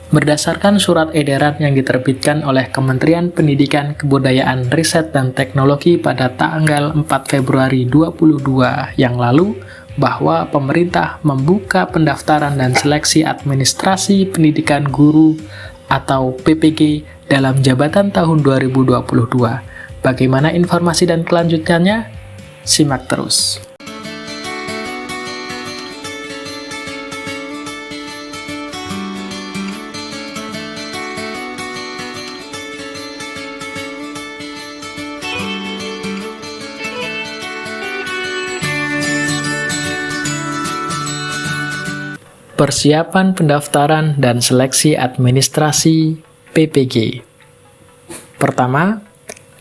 Berdasarkan surat edaran yang diterbitkan oleh Kementerian Pendidikan, Kebudayaan, Riset, dan Teknologi pada tanggal 4 Februari 2022 yang lalu, bahwa pemerintah membuka pendaftaran dan seleksi administrasi pendidikan guru atau PPG dalam jabatan tahun 2022. Bagaimana informasi dan kelanjutannya? Simak terus. Persiapan pendaftaran dan seleksi administrasi PPG. Pertama,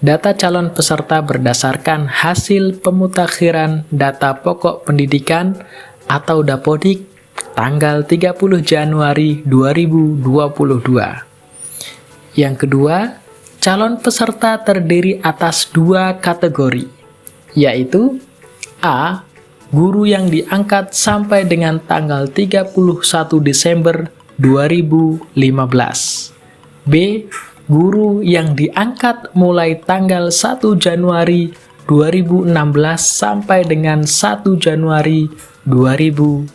data calon peserta berdasarkan hasil pemutakhiran data pokok pendidikan atau Dapodik tanggal 30 Januari 2022. Yang kedua, calon peserta terdiri atas 2 kategori, yaitu A. Guru yang diangkat sampai dengan tanggal 31 Desember 2015. B. Guru yang diangkat mulai tanggal 1 Januari 2016 sampai dengan 1 Januari 2019.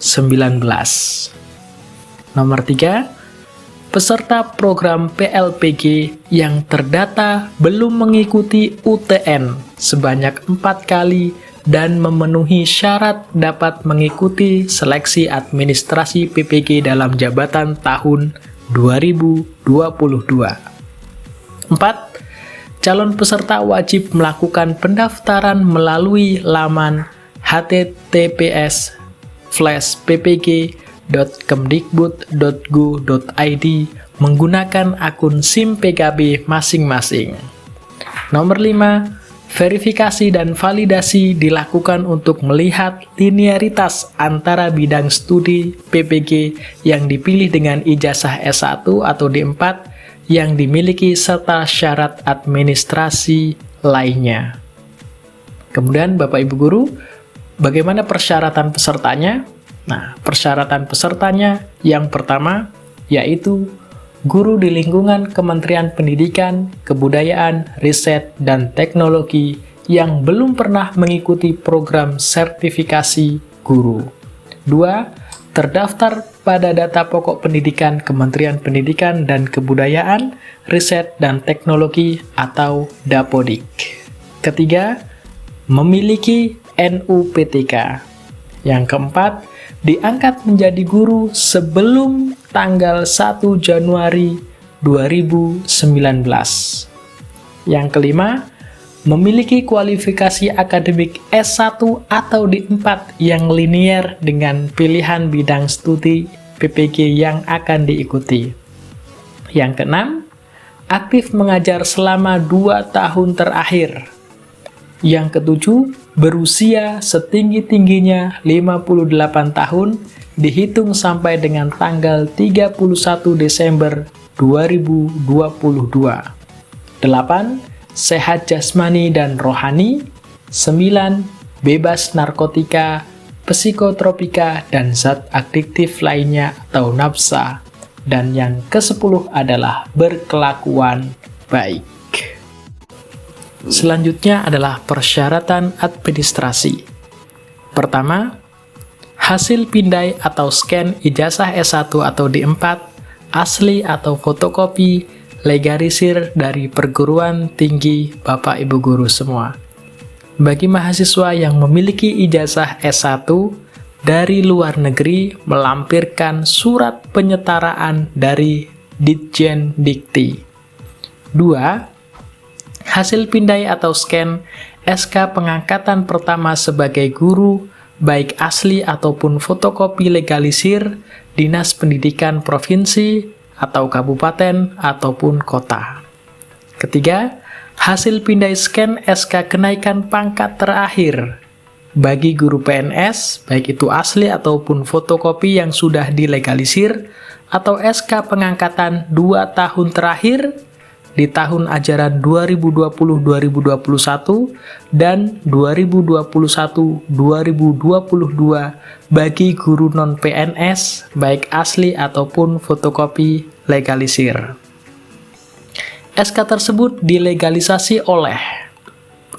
Nomor 3. Peserta program PLPG yang terdata belum mengikuti UTN sebanyak 4 kali dan memenuhi syarat dapat mengikuti seleksi administrasi PPG dalam jabatan tahun 2022. 4. Calon peserta wajib melakukan pendaftaran melalui laman https://ppg.kemdikbud.go.id menggunakan akun SIM PKB masing-masing. Nomor 5. Verifikasi dan validasi dilakukan untuk melihat linearitas antara bidang studi PPG yang dipilih dengan ijazah S1 atau D4 yang dimiliki serta syarat administrasi lainnya. Kemudian Bapak Ibu Guru, bagaimana persyaratan pesertanya? Nah, persyaratan pesertanya yang pertama yaitu guru di lingkungan Kementerian Pendidikan, Kebudayaan, Riset, dan Teknologi yang belum pernah mengikuti program sertifikasi guru. 2. Terdaftar pada data pokok pendidikan Kementerian Pendidikan dan Kebudayaan, Riset, dan Teknologi atau Dapodik. Ketiga, memiliki NUPTK. Yang keempat, diangkat menjadi guru sebelum tanggal 1 Januari 2019. Yang kelima, memiliki kualifikasi akademik S1 atau D4 yang linier dengan pilihan bidang studi PPG yang akan diikuti. Yang keenam, aktif mengajar selama 2 tahun terakhir. Yang ketujuh, berusia setinggi-tingginya 58 tahun dihitung sampai dengan tanggal 31 Desember 2022. 8. Sehat jasmani dan rohani. 9. Bebas narkotika, psikotropika, dan zat adiktif lainnya atau nafsa. Dan yang ke-10 adalah berkelakuan baik. Selanjutnya adalah persyaratan administrasi. Pertama, hasil pindai atau scan ijazah S1 atau D4, asli atau fotokopi, legalisir dari perguruan tinggi Bapak Ibu Guru semua. Bagi mahasiswa yang memiliki ijazah S1 dari luar negeri, melampirkan surat penyetaraan dari Ditjen Dikti. 2. Hasil pindai atau scan SK pengangkatan pertama sebagai guru, baik asli ataupun fotokopi legalisir, Dinas Pendidikan Provinsi atau Kabupaten ataupun Kota. Ketiga, hasil pindai scan SK kenaikan pangkat terakhir bagi guru PNS, baik itu asli ataupun fotokopi yang sudah dilegalisir, atau SK pengangkatan 2 tahun terakhir di tahun ajaran 2020-2021 dan 2021-2022 bagi guru non-PNS, baik asli ataupun fotokopi dilegalisir. SK tersebut dilegalisasi oleh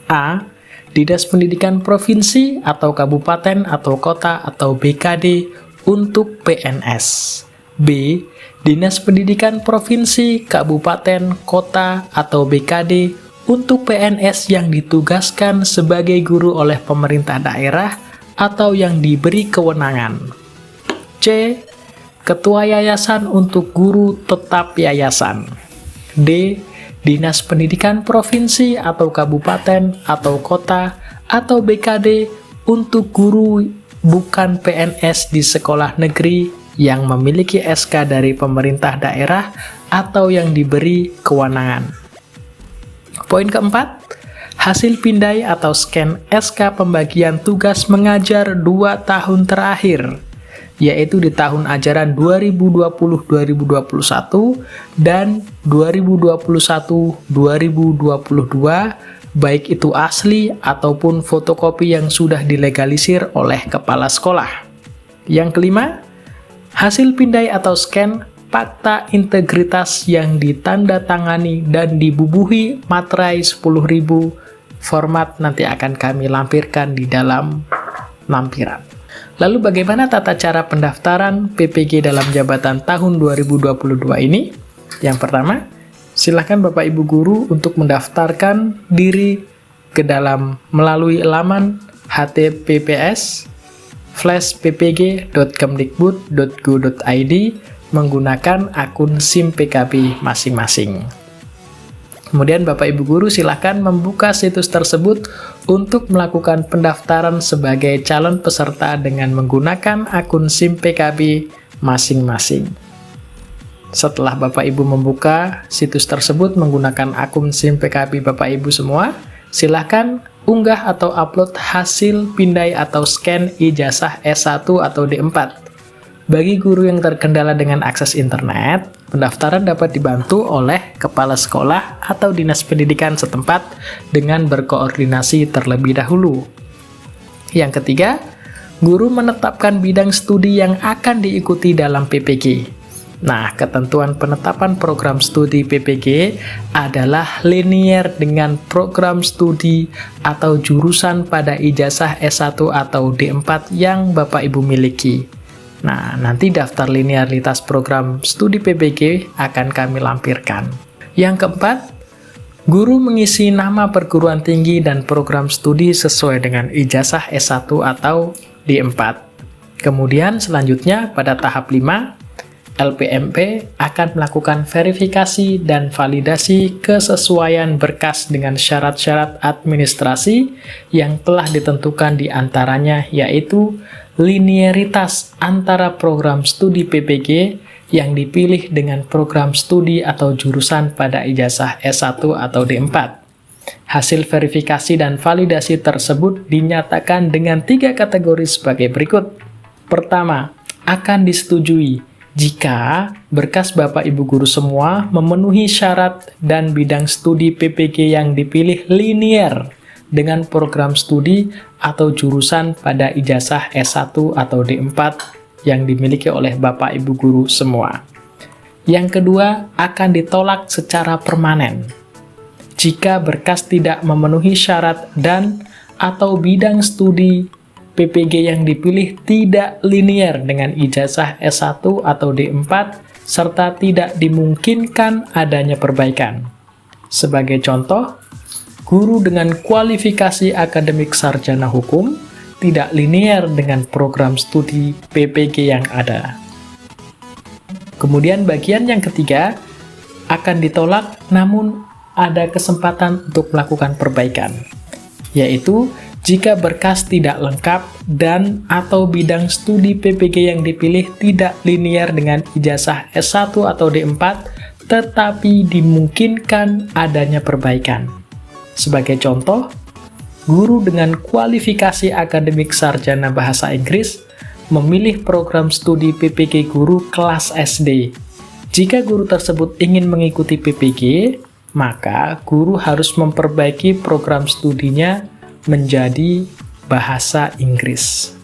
A. Dinas Pendidikan Provinsi atau Kabupaten atau Kota atau BKD untuk PNS. B. Dinas Pendidikan Provinsi, Kabupaten, Kota atau BKD untuk PNS yang ditugaskan sebagai guru oleh pemerintah daerah atau yang diberi kewenangan. C. Ketua Yayasan untuk guru tetap yayasan. D. Dinas Pendidikan Provinsi atau Kabupaten atau Kota atau BKD untuk guru bukan PNS di sekolah negeri yang memiliki SK dari pemerintah daerah atau yang diberi kewenangan. Poin keempat, hasil pindai atau scan SK pembagian tugas mengajar 2 tahun terakhir, yaitu di tahun ajaran 2020-2021 dan 2021-2022, baik itu asli ataupun fotokopi yang sudah dilegalisir oleh kepala sekolah. Yang kelima, hasil pindai atau scan fakta integritas yang ditandatangani dan dibubuhi materai 10.000 format nanti akan kami lampirkan di dalam lampiran. Lalu bagaimana tata cara pendaftaran PPG dalam jabatan tahun 2022 ini? Yang pertama, silakan Bapak Ibu Guru untuk mendaftarkan diri ke dalam melalui laman https://ppg.kemdikbud.go.id menggunakan akun SIM PKB masing-masing. Kemudian Bapak Ibu Guru silakan membuka situs tersebut untuk melakukan pendaftaran sebagai calon peserta dengan menggunakan akun SIM PKB masing-masing. Setelah Bapak Ibu membuka situs tersebut menggunakan akun SIM PKB Bapak Ibu semua, silakan unggah atau upload hasil pindai atau scan ijazah S1 atau D4. Bagi guru yang terkendala dengan akses internet, pendaftaran dapat dibantu oleh kepala sekolah atau dinas pendidikan setempat dengan berkoordinasi terlebih dahulu. Yang ketiga, guru menetapkan bidang studi yang akan diikuti dalam PPG. Nah, ketentuan penetapan program studi PPG adalah linear dengan program studi atau jurusan pada ijazah S1 atau D4 yang Bapak Ibu miliki. Nah, nanti daftar linearitas program studi PPG akan kami lampirkan. Yang keempat, guru mengisi nama perguruan tinggi dan program studi sesuai dengan ijazah S1 atau D4. Kemudian selanjutnya pada tahap 5, LPMP akan melakukan verifikasi dan validasi kesesuaian berkas dengan syarat-syarat administrasi yang telah ditentukan di antaranya yaitu linearitas antara program studi PPG yang dipilih dengan program studi atau jurusan pada ijazah S1 atau D4. Hasil verifikasi dan validasi tersebut dinyatakan dengan 3 kategori sebagai berikut. Pertama, akan disetujui jika berkas Bapak Ibu Guru semua memenuhi syarat dan bidang studi PPG yang dipilih linear dengan program studi atau jurusan pada ijazah S1 atau D4 yang dimiliki oleh Bapak Ibu Guru semua. Yang kedua, akan ditolak secara permanen jika berkas tidak memenuhi syarat dan atau bidang studi PPG yang dipilih tidak linear dengan ijazah S1 atau D4 serta tidak dimungkinkan adanya perbaikan. Sebagai contoh, guru dengan kualifikasi akademik sarjana hukum tidak linear dengan program studi PPG yang ada. Kemudian bagian yang ketiga akan ditolak namun ada kesempatan untuk melakukan perbaikan, yaitu jika berkas tidak lengkap dan atau bidang studi PPG yang dipilih tidak linear dengan ijazah S1 atau D4 tetapi dimungkinkan adanya perbaikan. Sebagai contoh, guru dengan kualifikasi akademik sarjana bahasa Inggris memilih program studi PPG guru kelas SD. Jika guru tersebut ingin mengikuti PPG, maka guru harus memperbaiki program studinya menjadi bahasa Inggris.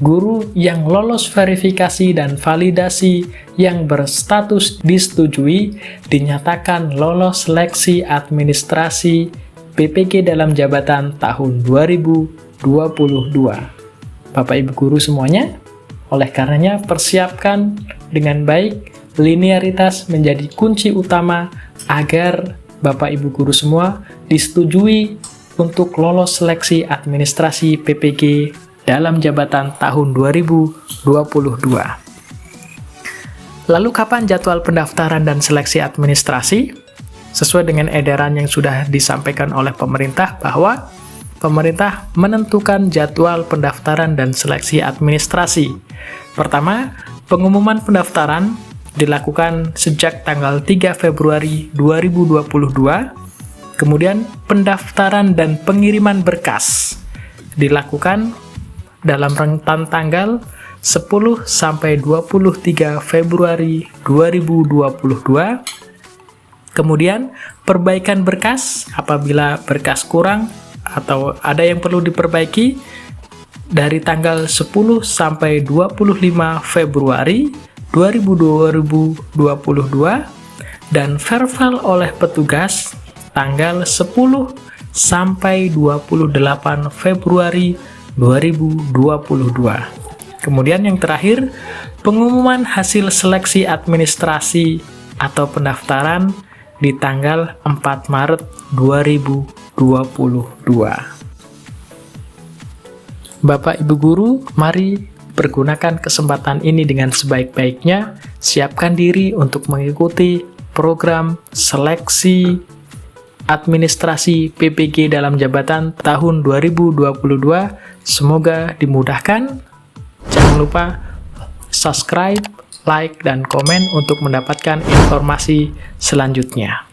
guru yang lolos verifikasi dan validasi yang berstatus disetujui dinyatakan lolos seleksi administrasi PPG dalam jabatan tahun 2022. Bapak Ibu guru semuanya, oleh karenanya persiapkan dengan baik. Linearitas menjadi kunci utama agar Bapak Ibu guru semua disetujui untuk lolos seleksi administrasi PPG dalam jabatan tahun 2022. Lalu kapan jadwal pendaftaran dan seleksi administrasi? Sesuai dengan edaran yang sudah disampaikan oleh pemerintah bahwa pemerintah menentukan jadwal pendaftaran dan seleksi administrasi. Pertama, pengumuman pendaftaran dilakukan sejak tanggal 3 Februari 2022, kemudian pendaftaran dan pengiriman berkas dilakukan dalam rentan tanggal 10 sampai 23 Februari 2022. Kemudian perbaikan berkas apabila berkas kurang atau ada yang perlu diperbaiki dari tanggal 10 sampai 25 Februari 2022 dan verval oleh petugas tanggal 10 sampai 28 Februari 2022. Kemudian yang terakhir, pengumuman hasil seleksi administrasi atau pendaftaran di tanggal 4 Maret 2022. Bapak Ibu guru, mari pergunakan kesempatan ini dengan sebaik-baiknya, siapkan diri untuk mengikuti program seleksi administrasi PPG dalam jabatan tahun 2022. Semoga dimudahkan. Jangan lupa subscribe, like, dan komen untuk mendapatkan informasi selanjutnya.